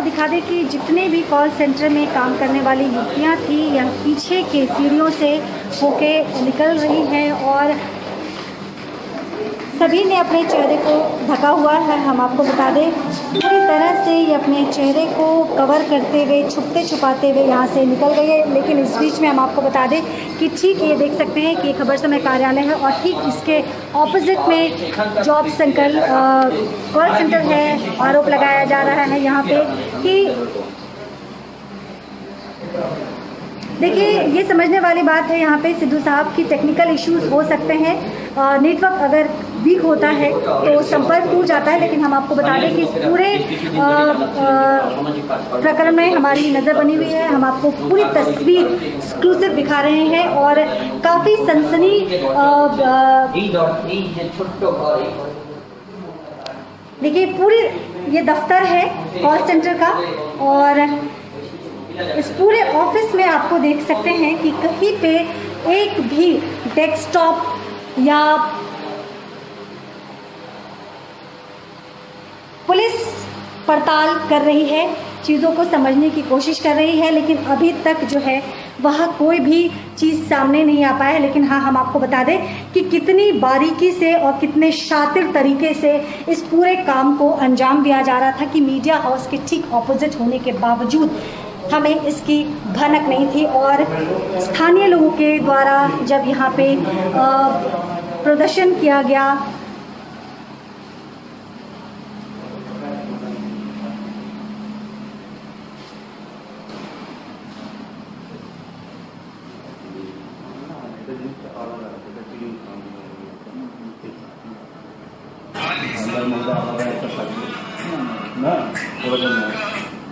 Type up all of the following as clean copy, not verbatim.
दिखा दें कि जितने भी कॉल सेंटर में काम करने वाली युवतियाँ थी यह पीछे के सीढ़ियों से होके निकल रही हैं और सभी ने अपने चेहरे को ढका हुआ है। हम आपको बता दें पूरी तरह से ये अपने चेहरे को कवर करते हुए छुपते छुपाते हुए यहाँ से निकल गए। लेकिन इस बीच में हम आपको बता दें कि ठीक ये देख सकते हैं कि खबर समय कार्यालय है और ठीक इसके ऑपोजिट में जॉब सेंटर कॉल सेंटर है। आरोप लगाया जा रहा है यहाँ पे कि देखिए ये समझने वाली बात है यहाँ पे सिद्धू साहब की टेक्निकल इश्यूज हो सकते हैं। नेटवर्क अगर वीक होता है तो संपर्क टूट जाता है। लेकिन हम आपको बता दें कि इस पूरे प्रकरण में हमारी नज़र बनी हुई है। हम आपको पूरी तस्वीर एक्सक्लूसिव दिखा रहे हैं और काफ़ी सनसनी देखिए पूरी ये दफ्तर है कॉल सेंटर का और इस पूरे ऑफिस में आपको देख सकते हैं कि कहीं पे एक भी डेस्कटॉप या पुलिस पड़ताल कर रही है, चीज़ों को समझने की कोशिश कर रही है। लेकिन अभी तक जो है वह कोई भी चीज़ सामने नहीं आ पाया है। लेकिन हाँ, हम आपको बता दें कि कितनी बारीकी से और कितने शातिर तरीके से इस पूरे काम को अंजाम दिया जा रहा था कि मीडिया हाउस के ठीक ऑपोजिट होने के बावजूद हमें इसकी भनक नहीं थी। और स्थानीय लोगों के द्वारा जब यहाँ पे प्रदर्शन किया गया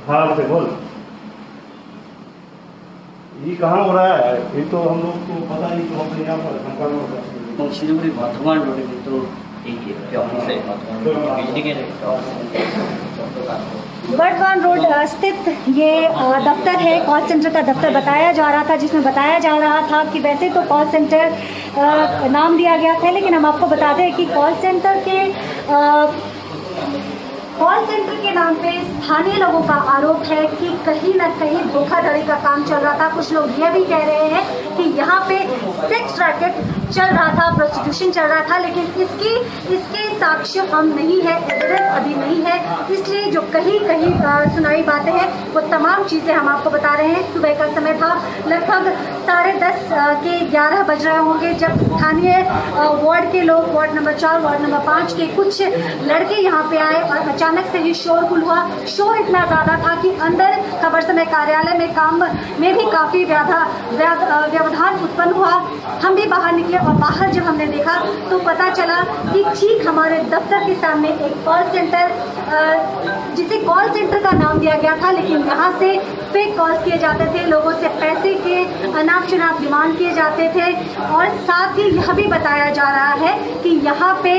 हाँ से बोल ये कहाँ हो रहा है, ये तो हम लोग को पता नहीं। तो अपने यहाँ पर संपर्क सिलीगुड़ी वर्धमान रोड में तो वर्धमान रोड स्थित ये दफ्तर है, कॉल सेंटर का दफ्तर बताया जा रहा था, जिसमें बताया जा रहा था कि वैसे तो कॉल सेंटर नाम दिया गया था। लेकिन हम आपको बता दें कि कॉल सेंटर के नाम पे स्थानीय लोगों का आरोप है कि कहीं ना कहीं धोखाधड़ी का काम चल रहा था। कुछ लोग ये भी कह रहे हैं कि यहाँ पे सेक्स रैकेट चल रहा था, प्रोस्टिट्यूशन चल रहा था। लेकिन इसके साक्ष्य हम नहीं है, एविडेंस अभी नहीं है। इसलिए जो कहीं सुनाई बातें हैं वो तमाम चीज़ें हम आपको बता रहे हैं। सुबह का समय था, लगभग 10:30 के 11 बज रहे होंगे जब स्थानीय वार्ड के लोग, वार्ड नंबर 4, वार्ड नंबर 5 के कुछ लड़के यहाँ पे आए और अचानक से ही शोरगुल हुआ। शोर इतना ज़्यादा था कि अंदर खबर समय कार्यालय में काम में भी काफ़ी व्यवधान उत्पन्न हुआ। हम भी बाहर निकले और बाहर जब हमने देखा तो पता चला कि ठीक हमारे दफ्तर के सामने एक कॉल सेंटर, जिसे कॉल सेंटर का नाम दिया गया था, लेकिन यहाँ से फेक कॉल्स किए जाते थे, लोगों से पैसे के अनाप शनाप डिमांड किए जाते थे। और साथ ही यह भी बताया जा रहा है कि यहाँ पे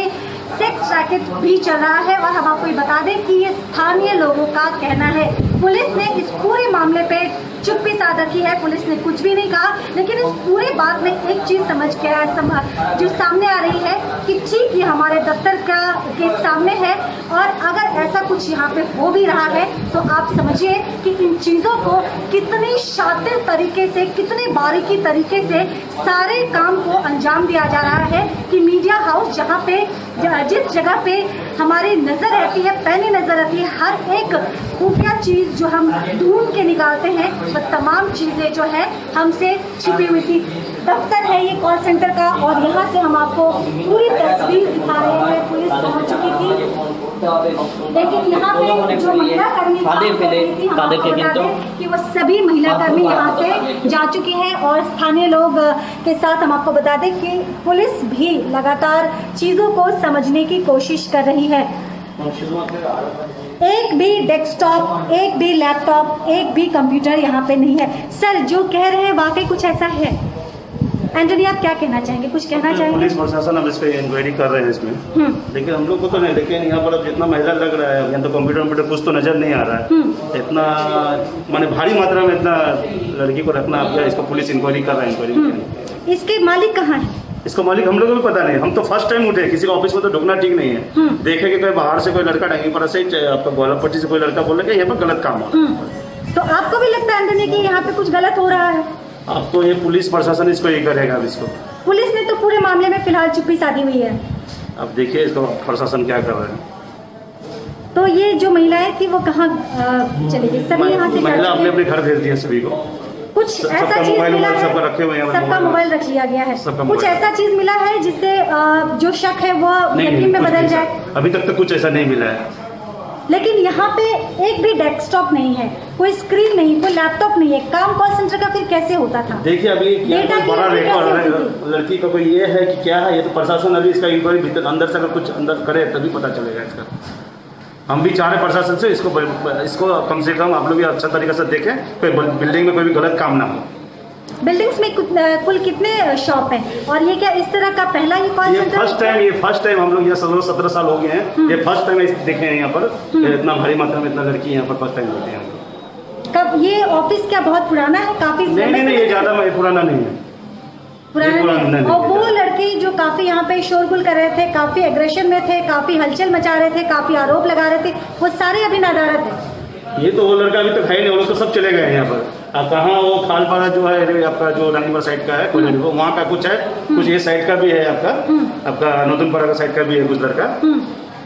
सेक्स रैकेट भी चल रहा है। और हम आपको ये बता दें कि ये स्थानीय लोगों का कहना है। पुलिस ने इस पूरे मामले पे चुप्पी साध रखी है, पुलिस ने कुछ भी नहीं कहा। लेकिन इस पूरे बात में एक चीज जो सामने आ रही है कि ठीक ये हमारे दफ्तर के सामने है और अगर ऐसा कुछ यहाँ पे हो भी रहा है तो आप समझिए कि इन चीजों को कितनी शातिर तरीके से, कितने बारीकी तरीके से सारे काम को अंजाम दिया जा रहा है कि मीडिया हाउस जहाँ पे जिस जगह पे हमारी नजर रहती है, पैनी नजर रहती है, हर एक खुफिया चीज जो हम ढूंढ के निकालते हैं वह तमाम चीजें जो है हमसे छिपी हुई थी। दफ्तर है ये कॉल सेंटर का और यहाँ से हम आपको पूरी तस्वीर दिखा रहे हैं। पुलिस पहुंच चुकी थी, लेकिन यहाँ पे जो महिला कर्मी कि वो सभी महिला कर्मी यहाँ से जा चुकी हैं। और स्थानीय लोग के साथ हम आपको बता दें कि पुलिस भी लगातार चीज़ों को समझने की कोशिश कर रही है। एक भी डेस्कटॉप, एक भी लैपटॉप, एक भी कंप्यूटर यहाँ पे नहीं है। सर जो कह रहे हैं वाकई कुछ ऐसा है? एंटनी आप क्या कहना चाहेंगे, कुछ कहना चाहेंगे? पुलिस प्रशासन अब इस पे इंक्वायरी कर रहे हैं इसमें, लेकिन हम लोग को तो नहीं। लेकिन यहाँ पर अब जितना महिला लग रहा है यहाँ तो कंप्यूटर कुछ तो नजर नहीं आ रहा है। इतना माने भारी मात्रा में इतना लड़की को रखना, अब इसको पुलिस इंक्वायरी कर रहा है। इंक्वायरी इसके मालिक कहाँ है? इसको मालिक हम लोगों को भी पता नहीं, हम तो फर्स्ट टाइम उठे, किसी का ऑफिस में तो ढुकना ठीक नहीं है। देखे कि कोई बाहर से कोई लड़का डंगी पर से आपका गोलापट्टी से कोई लड़का बोल रहा है यहाँ पर गलत काम हो रहा है। तो आपको भी लगता है एंटनी कि यहाँ पे कुछ गलत हो रहा है? अब तो ये पुलिस प्रशासन इसको ये करेगा। अब इसको पुलिस ने तो पूरे मामले में फिलहाल चुप्पी साधी हुई है। अब देखिए इसको प्रशासन क्या कर रहा है। तो ये जो महिलाएं थी वो कहाँ चली गई? सभी यहाँ से महिला अपने अपने घर भेज दिया सभी को। कुछ ऐसा चीज मिला है, सबका रखे हुए हैं, सबका मोबाइल रख लिया गया है। कुछ ऐसा चीज मिला है जिससे जो शक है वो यकीन में बदल जाए? अभी तक तो कुछ ऐसा नहीं मिला है। लेकिन यहाँ पे एक भी डेस्कटॉप नहीं है, कोई स्क्रीन नहीं, कोई लैपटॉप नहीं है। काम कॉल सेंटर का फिर कैसे होता था? देखिए अभी क्या बड़ा रिकॉर्ड लड़की का कोई ये है कि क्या है, ये तो प्रशासन अभी इसका इंक्वायरी भीतर अंदर से अगर कुछ अंदर करे तभी पता चलेगा इसका। हम भी चाह रहे प्रशासन से इसको कम से कम आप लोग भी अच्छा तरीके से देखें, कोई बिल्डिंग में कोई भी गलत काम ना हो। बिल्डिंग्स में कुल कितने शॉप हैं और ये क्या इस तरह का पहला ही कॉल सेंटर? ये फर्स्ट टाइम हम लोग यहाँ 16-17 साल हो गए हैं, ये फर्स्ट टाइम देखे हैं यहाँ पर इतना भारी मात्रा में इतना लड़की यहाँ पर फर्स्ट टाइम होते हैं। कब ये ऑफिस क्या बहुत पुराना है? काफी नहीं ये ज्यादा पुराना नहीं है, पुराना नहीं। और वो लड़की जो काफी यहाँ पे शोरगुल कर रहे थे, काफी एग्रेशन में थे, काफी हलचल मचा रहे थे, काफी आरोप लगा रहे थे, वो सारे अभी नादारत है। ये तो वो लड़का अभी तक है नहीं, वो लोग तो सब चले गए हैं यहाँ पर। अब कहाँ वो खालपाड़ा जो है आपका जो रंगीपुर साइड का है कोई वो वहाँ का कुछ है, कुछ ये साइड का भी है आपका नौतनपाड़ा का साइड का भी है कुछ लड़का।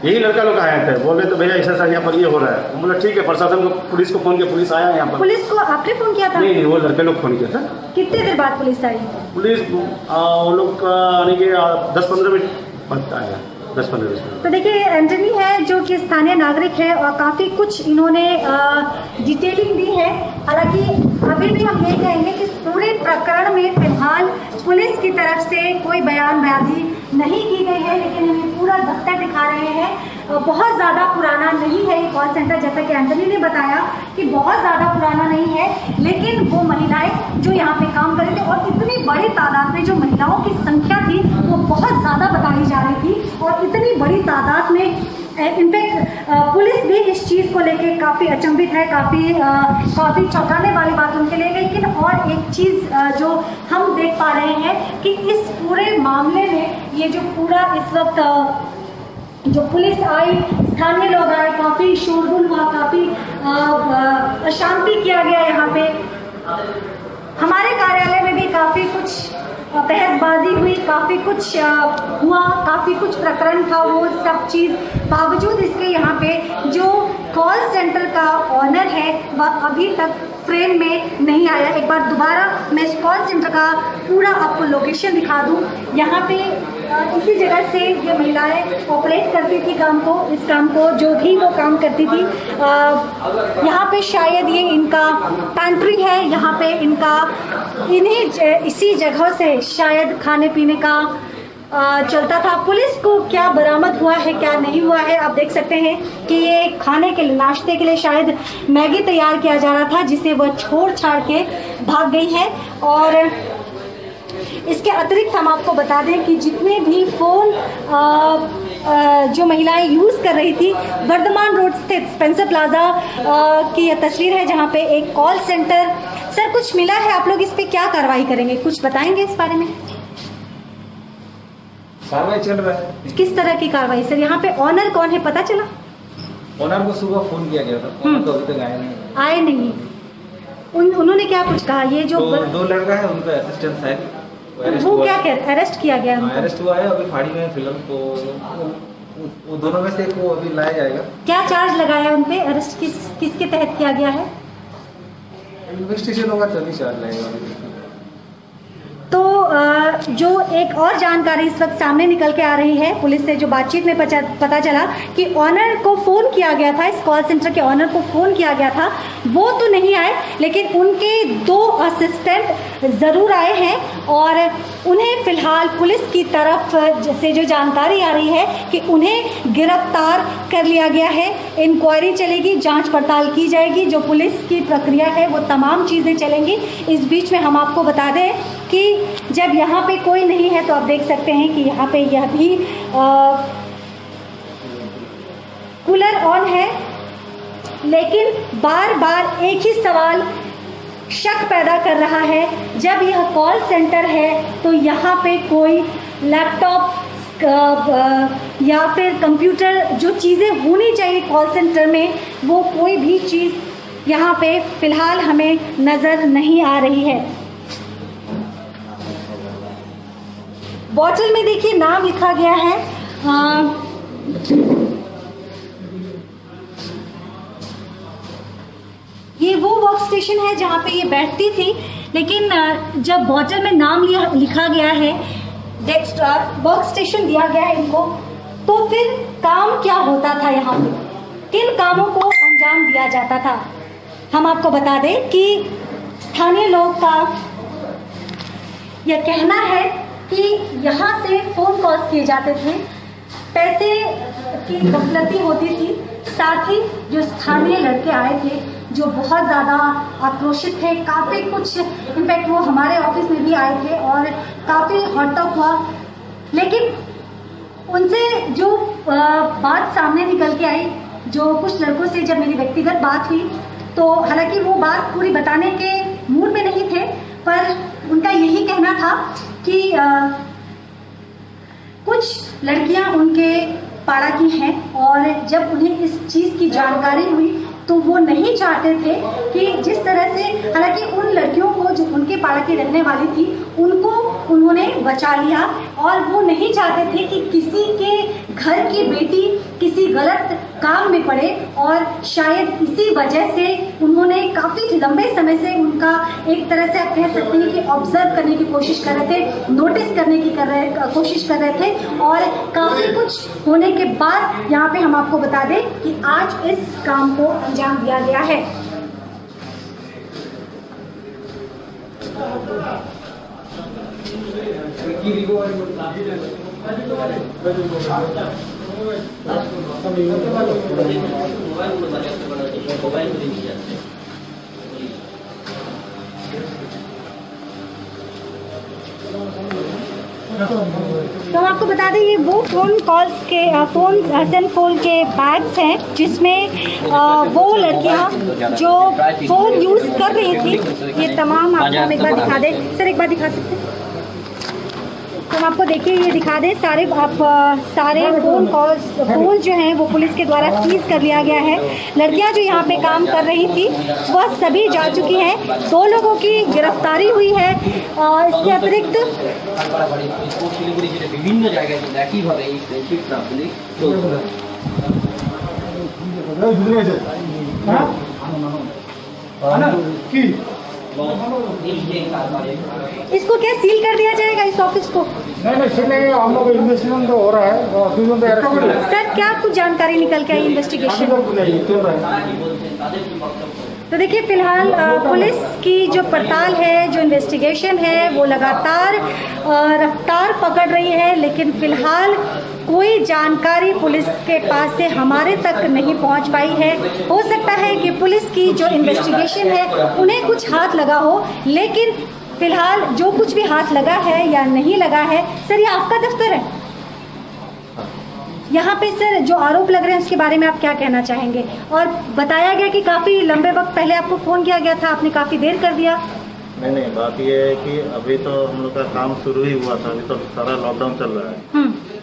यही लड़का लोग आए थे, बोल रहे तो भैया ऐसा यहाँ पर ये हो रहा है। बोला ठीक है, प्रशासन को पुलिस को फोन किया, पुलिस आया यहाँ पर। पुलिस को आपने फोन किया था? नहीं वो लड़के लोग फोन किया था। कितने देर बाद पुलिस आई? पुलिस वो लोग आने के 10-15 मिनट बाद आया, 10-15 मिनट। तो देखिए एंटनी है जो कि स्थानीय नागरिक है और काफी कुछ इन्होंने डिटेलिंग दी है। हालांकि अभी भी हम ये कहेंगे कि पूरे प्रकरण में फिलहाल पुलिस की तरफ से कोई बयानबाजी नहीं की गई है, लेकिन हमें पूरा दफ्तर दिखा रहे हैं। बहुत ज़्यादा पुराना नहीं है ये कॉल सेंटर, जैसा कि एंटनी ने बताया कि बहुत ज़्यादा पुराना नहीं है, लेकिन वो महिलाएं जो यहाँ पे काम कर रही थी और इतनी बड़ी तादाद में जो महिलाओं की संख्या थी वो बहुत ज़्यादा बताई जा रही थी और इतनी बड़ी तादाद में इनफैक्ट पुलिस भी इस चीज़ को लेके काफ़ी अचंभित है, काफ़ी चौंकाने वाली बात उनके लिए। लेकिन और एक चीज़ जो हम देख पा रहे हैं कि इस पूरे मामले में ये जो पूरा इस वक्त जो पुलिस आई, स्थानीय लोग आए, काफ़ी शोरगुल हुआ, काफ़ी अशांति किया गया यहाँ पे। हमारे कार्यालय में भी काफ़ी कुछ बहसबाजी हुई, काफ़ी कुछ हुआ, काफ़ी कुछ प्रकरण था, वो सब चीज़ बावजूद इसके यहाँ पे जो कॉल सेंटर का ऑनर है वह अभी तक फ्रेम में नहीं आया। एक बार दोबारा मैं इस कॉल सेंटर का पूरा आपको लोकेशन दिखा दूँ। यहाँ पे इसी जगह से ये महिलाएं ऑपरेट करती थी इस काम को जो भी वो काम करती थी। यहाँ पे शायद ये इनका पैंट्री है, यहाँ पे इसी जगह से शायद खाने पीने का चलता था। पुलिस को क्या बरामद हुआ है क्या नहीं हुआ है आप देख सकते हैं कि ये खाने के लिए नाश्ते के लिए शायद मैगी तैयार किया जा रहा था जिसे वह छोड़ छाड़ के भाग गई है। और इसके अतिरिक्त हम आपको बता दें कि जितने भी फ़ोन जो महिलाएं यूज़ कर रही थी, वर्धमान रोड स्थित स्पेंसर प्लाजा की यह तस्वीर है जहां पे एक कॉल सेंटर। सर कुछ मिला है, आप लोग इस पे क्या कार्रवाई करेंगे, कुछ बताएंगे इस बारे में? कार्रवाई चल रहा है। किस तरह की कार्रवाई सर? यहाँ पे ऑनर कौन है पता चला? ऑनर को सुबह फोन किया गया था, ऑनर तो अभी तक आए नहीं। उन्होंने क्या कुछ कहा? ये जो दो लड़का है उनका असिस्टेंट है, वो क्या अरेस्ट किया गया? अरेस्ट हुआ है, अभी फाड़ी में फिलहाल। तो वो दोनों में से एक को अभी लाया जाएगा। क्या चार्ज लगाया उन पे? अरेस्ट किसके तहत किया गया है? इन्वेस्टिगेशन होगा तभी चार्ज लगेगा। तो जो एक और जानकारी इस वक्त सामने निकल के आ रही है, पुलिस से जो बातचीत में पता चला कि ऑनर को फ़ोन किया गया था, इस कॉल सेंटर के ऑनर को फ़ोन किया गया था, वो तो नहीं आए लेकिन उनके 2 असिस्टेंट ज़रूर आए हैं और उन्हें फ़िलहाल पुलिस की तरफ से जो जानकारी आ रही है कि उन्हें गिरफ्तार कर लिया गया है। इंक्वायरी चलेगी, जांच पड़ताल की जाएगी, जो पुलिस की प्रक्रिया है वो तमाम चीज़ें चलेंगी। इस बीच में हम आपको बता दें कि जब यहाँ पे कोई नहीं है तो आप देख सकते हैं कि यहाँ पे यह भी कूलर ऑन है, लेकिन बार बार एक ही सवाल शक पैदा कर रहा है, जब यह कॉल सेंटर है तो यहाँ पे कोई लैपटॉप या फिर कंप्यूटर, जो चीज़ें होनी चाहिए कॉल सेंटर में, वो कोई भी चीज़ यहाँ पे फ़िलहाल हमें नज़र नहीं आ रही है। बॉटल में देखिए नाम लिखा गया है, ये वो वर्क स्टेशन है जहाँ पे ये बैठती थी, लेकिन जब बॉटल में नाम लिखा गया है, डेस्कटॉप वर्क स्टेशन दिया गया है इनको, तो फिर काम क्या होता था यहाँ पे, किन कामों को अंजाम दिया जाता था? हम आपको बता दें कि स्थानीय लोग का यह कहना है कि यहाँ से फ़ोन कॉल्स किए जाते थे, पैसे की गफलती होती थी, साथ ही जो स्थानीय लड़के आए थे जो बहुत ज़्यादा आक्रोशित थे, काफ़ी कुछ, इनफैक्ट वो हमारे ऑफिस में भी आए थे और काफ़ी हॉटअप हुआ, लेकिन उनसे जो बात सामने निकल के आई, जो कुछ लड़कों से जब मेरी व्यक्तिगत बात हुई, तो हालांकि वो बात पूरी बताने के मूड में नहीं थे, पर उनका यही कहना था कि कुछ लड़कियां उनके पाड़ा की हैं और जब उन्हें इस चीज़ की जानकारी हुई तो वो नहीं चाहते थे कि जिस तरह से, हालांकि उन लड़कियों को जो उनके पाड़ा की रहने वाली थी उनको उन्होंने बचा लिया और वो नहीं चाहते थे कि किसी के घर की बेटी किसी गलत काम में पड़े, और शायद इसी वजह से उन्होंने काफ़ी लंबे समय से उनका एक तरह से आप कह सकते हैं कि ऑब्जर्व करने की कोशिश कर रहे थे, नोटिस करने की कोशिश कर रहे थे, और काफ़ी कुछ होने के बाद यहाँ पे हम आपको बता दें कि आज इस काम को अंजाम दिया गया है। तो हम आपको बता दें ये वो फ़ोन कॉल्स के सेल फोन के बैग्स हैं जिसमें वो लड़कियां जो फ़ोन यूज़ कर रही थी, ये तमाम आपको हम एक बार दिखा दें। सर एक बार दिखा सकते हैं? तो हम आपको देखिए ये दिखा दें, सारे फ़ोन जो हैं वो पुलिस के द्वारा सीज कर लिया गया है। लड़कियां जो यहाँ पे काम कर रही थी वह सभी जा चुकी हैं। 2 लोगों की गिरफ्तारी हुई है और इसके अतिरिक्त विभिन्न इसको क्या सील कर दिया जाएगा इस ऑफिस को? नहीं सील हम लोग इन्वेस्टिगेशन तो हो रहा है। सर क्या कुछ जानकारी निकल के आई इन्वेस्टिगेशन? तो देखिए फिलहाल पुलिस की जो पड़ताल है, जो इन्वेस्टिगेशन है, वो लगातार रफ्तार पकड़ रही है, लेकिन फिलहाल कोई जानकारी पुलिस के पास से हमारे तक नहीं पहुंच पाई है। हो सकता है कि पुलिस की जो इन्वेस्टिगेशन है उन्हें कुछ हाथ लगा हो, लेकिन फिलहाल जो कुछ भी हाथ लगा है या नहीं लगा है, सर ये आपका दफ्तर है, यहाँ पे सर जो आरोप लग रहे हैं उसके बारे में आप क्या कहना चाहेंगे? और बताया गया कि काफ़ी लंबे वक्त पहले आपको फ़ोन किया गया था, आपने काफ़ी देर कर दिया। नहीं बात ये है कि अभी तो हम लोग का काम शुरू ही हुआ था, अभी तो सारा लॉकडाउन चल रहा है।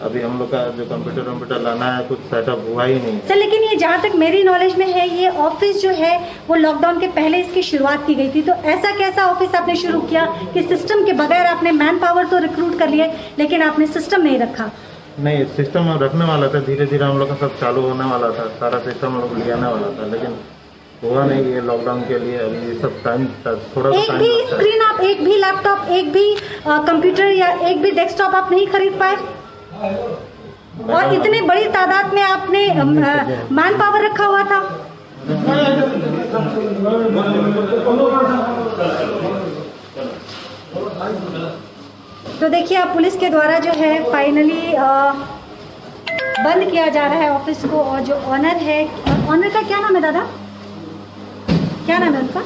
अभी हम लोग का जो कंप्यूटर लाना है कुछ सेटअप हुआ ही नहीं सर। लेकिन ये जहाँ तक मेरी नॉलेज में है, ये ऑफिस जो है वो लॉकडाउन के पहले इसकी शुरुआत की गई थी, तो ऐसा कैसा ऑफिस आपने शुरू किया कि सिस्टम के बगैर आपने मैन पावर तो रिक्रूट कर लिए लेकिन आपने सिस्टम नहीं रखा? नहीं, सिस्टम रखने वाला था, धीरे धीरे हम लोग का सब चालू होने वाला था, सारा सिस्टम हम लोग ले आने वाला था, लेकिन हुआ नहीं। ये लॉकडाउन के लिए अभी ये सब टाइम थोड़ा सा एक भी स्क्रीन आप, एक भी लैपटॉप, एक भी कंप्यूटर या एक भी डेस्कटॉप आप नहीं खरीद पाए, और इतने बड़ी तादाद में आपने मैन पावर रखा हुआ था। तो देखिए आप पुलिस के द्वारा जो है फाइनली बंद किया जा रहा है ऑफिस को, और जो ऑनर है, ऑनर का क्या नाम है दादा, क्या नाम है उनका?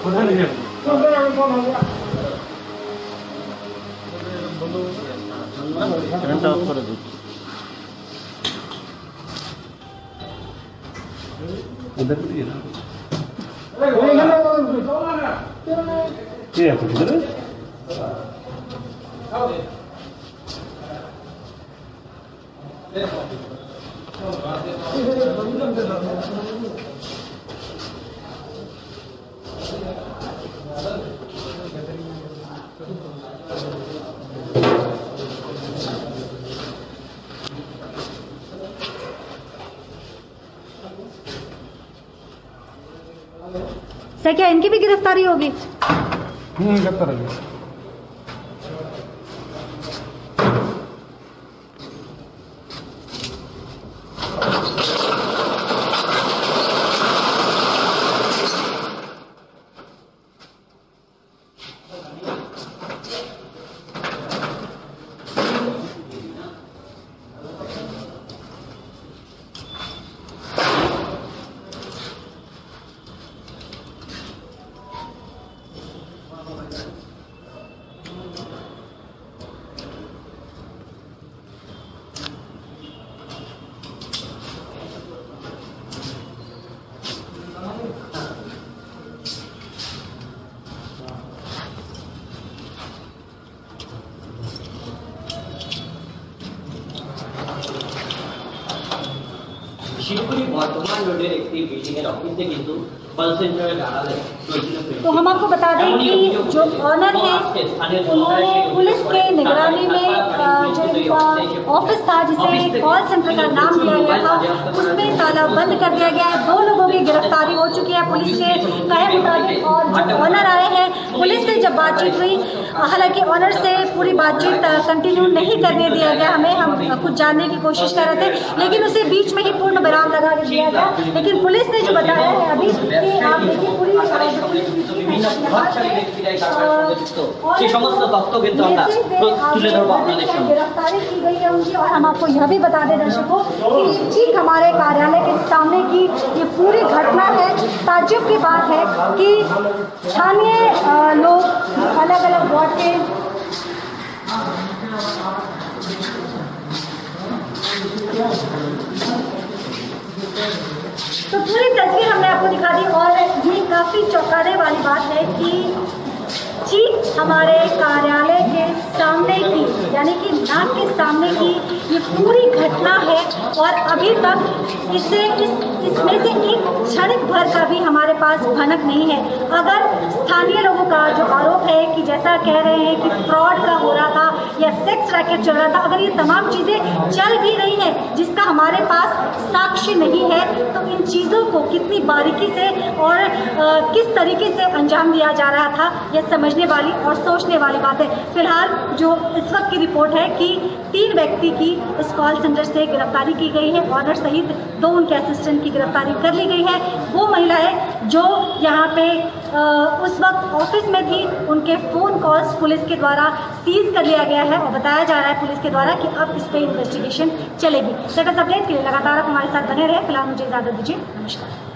सर क्या इनकी भी गिरफ्तारी होगी? गिरफ्तार है। শিবপুরি বর্তমান রোডের একটি বিল্ডিং এর অফিসে কিন্তু কল সেন্টারের আড়ালে तो हम आपको बता दें कि जो ऑनर है उन्होंने पुलिस के निगरानी में जो इनका ऑफिस था जिसे कॉल सेंटर का नाम दिया गया था उसमें ताला बंद कर दिया गया है। 2 लोगों की गिरफ्तारी हो चुकी है पुलिस के कहे मुताबिक। और जो ऑनर आए हैं पुलिस से जब बातचीत हुई, हालांकि ऑनर से पूरी बातचीत कंटिन्यू नहीं करने दिया गया हमें, हम कुछ जानने की कोशिश कर रहे थे लेकिन उसे बीच में ही पूर्ण विराम लगा दिया गया। लेकिन पुलिस ने जो बताया है अभी कि आप देखिए पूरी বিভিন্ন প্রভাবশালী ব্যক্তিরা এই কারখানার সঙ্গে যুক্ত সেই সমস্ত তথ্য কিন্তু আমরা তুলে ধরবো আপনাদের সামনে। गिरफ्तारी की गई है उनकी। और हम आपको यह भी बता दें दर्शकों कि ठीक हमारे कार्यालय के सामने की ये पूरी घटना है। ताज्जुब की बात है कि स्थानीय लोग अलग अलग वार्ड के तो पूरी तस्वीर हमने आपको दिखा दी। और ये काफ़ी चौंकाने वाली बात है कि ठीक हमारे कार्यालय के सामने की यानी कि नाक के सामने की ये पूरी घटना है और अभी तक इसमें से एक क्षणिक भर का भी हमारे पास भनक नहीं है। अगर स्थानीय लोगों का जो आरोप है कि जैसा कह रहे हैं कि फ्रॉड का हो रहा था या सेक्स रैकेट चल रहा था, अगर ये तमाम चीज़ें चल भी रही हैं जिसका हमारे पास साक्ष्य नहीं है, तो इन चीज़ों को कितनी बारीकी से और किस तरीके से अंजाम दिया जा रहा था यह समझने वाली और सोचने वाली बात है। फिलहाल जो इस वक्त की रिपोर्ट है कि 3 व्यक्ति की इस कॉल सेंटर से गिरफ्तारी की गई है। ऑनर सहित 2 उनके असिस्टेंट की गिरफ्तारी कर ली गई है। वो महिला है जो यहाँ पे उस वक्त ऑफिस में थी, उनके फ़ोन कॉल्स पुलिस के द्वारा सीज कर लिया गया है और बताया जा रहा है पुलिस के द्वारा कि अब इस पर इन्वेस्टिगेशन चलेगी। लेटेस्ट अपडेट के लिए लगातार आप हमारे साथ बने रहे। फिलहाल मुझे इजाज़त दीजिए, नमस्कार।